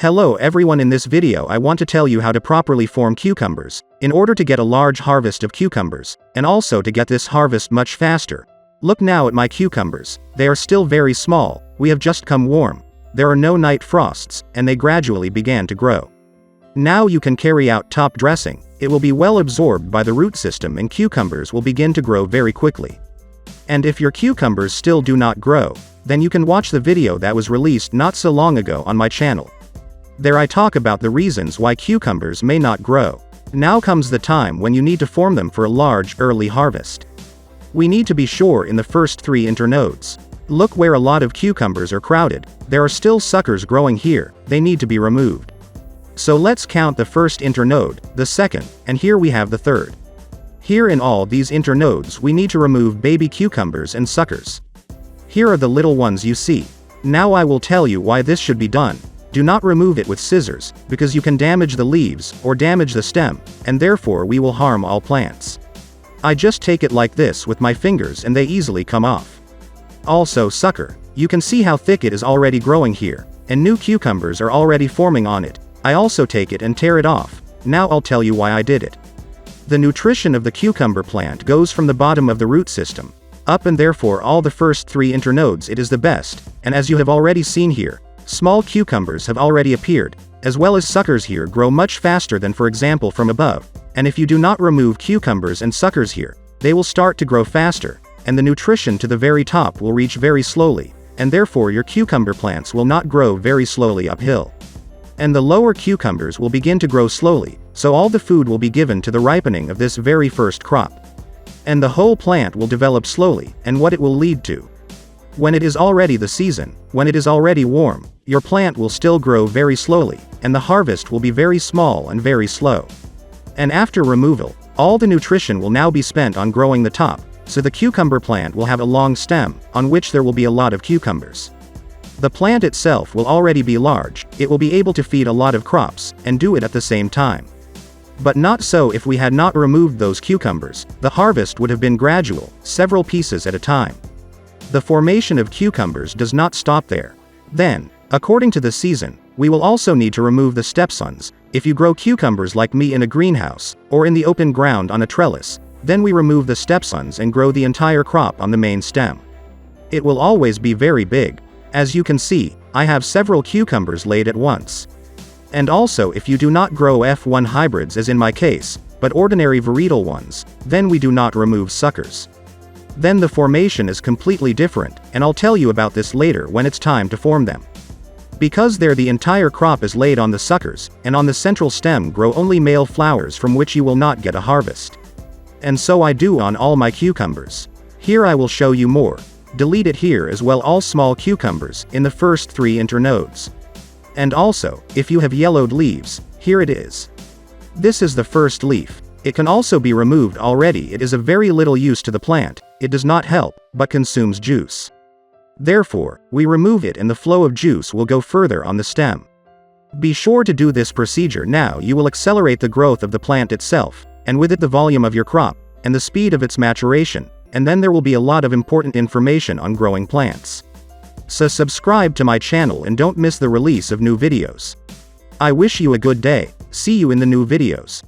Hello everyone, in this video I want to tell you how to properly form cucumbers, in order to get a large harvest of cucumbers, and also to get this harvest much faster. Look now at my cucumbers, they are still very small, we have just come warm, there are no night frosts, and they gradually began to grow. Now you can carry out top dressing, it will be well absorbed by the root system and cucumbers will begin to grow very quickly. And if your cucumbers still do not grow, then you can watch the video that was released not so long ago on my channel. There I talk about the reasons why cucumbers may not grow. Now comes the time when you need to form them for a large early harvest. We need to be sure in the first 3 internodes. Look where a lot of cucumbers are crowded, there are still suckers growing here, they need to be removed. So let's count the first internode, the second, and here we have the third. Here in all these internodes we need to remove baby cucumbers and suckers. Here are the little ones you see. Now I will tell you why this should be done. Do not remove it with scissors, because you can damage the leaves, or damage the stem, and therefore we will harm all plants. I just take it like this with my fingers and they easily come off. Also sucker, you can see how thick it is already growing here, and new cucumbers are already forming on it. I also take it and tear it off. Now I'll tell you why I did it. The nutrition of the cucumber plant goes from the bottom of the root system up, and therefore all the first 3 internodes it is the best, and as you have already seen here, small cucumbers have already appeared, as well as suckers here grow much faster than for example from above, and if you do not remove cucumbers and suckers here, they will start to grow faster, and the nutrition to the very top will reach very slowly, and therefore your cucumber plants will not grow very slowly uphill. And the lower cucumbers will begin to grow slowly, so all the food will be given to the ripening of this very first crop. And the whole plant will develop slowly, and what it will lead to. When it is already the season, when it is already warm, your plant will still grow very slowly, and the harvest will be very small and very slow. And after removal, all the nutrition will now be spent on growing the top, so the cucumber plant will have a long stem, on which there will be a lot of cucumbers. The plant itself will already be large, it will be able to feed a lot of crops, and do it at the same time. But not so if we had not removed those cucumbers, the harvest would have been gradual, several pieces at a time. The formation of cucumbers does not stop there. Then, according to the season, we will also need to remove the stepsons. If you grow cucumbers like me in a greenhouse, or in the open ground on a trellis, then we remove the stepsons and grow the entire crop on the main stem. It will always be very big. As you can see, I have several cucumbers laid at once. And also if you do not grow F1 hybrids as in my case, but ordinary varietal ones, then we do not remove suckers. Then the formation is completely different, and I'll tell you about this later when it's time to form them. Because there the entire crop is laid on the suckers, and on the central stem grow only male flowers from which you will not get a harvest. And so I do on all my cucumbers. Here I will show you more. Delete it here as well, all small cucumbers, in the first 3 internodes. And also, if you have yellowed leaves, here it is. This is the first leaf. It can also be removed already, it is of very little use to the plant, it does not help, but consumes juice. Therefore, we remove it and the flow of juice will go further on the stem. Be sure to do this procedure now, you will accelerate the growth of the plant itself, and with it the volume of your crop, and the speed of its maturation, and then there will be a lot of important information on growing plants. So subscribe to my channel and don't miss the release of new videos. I wish you a good day, see you in the new videos.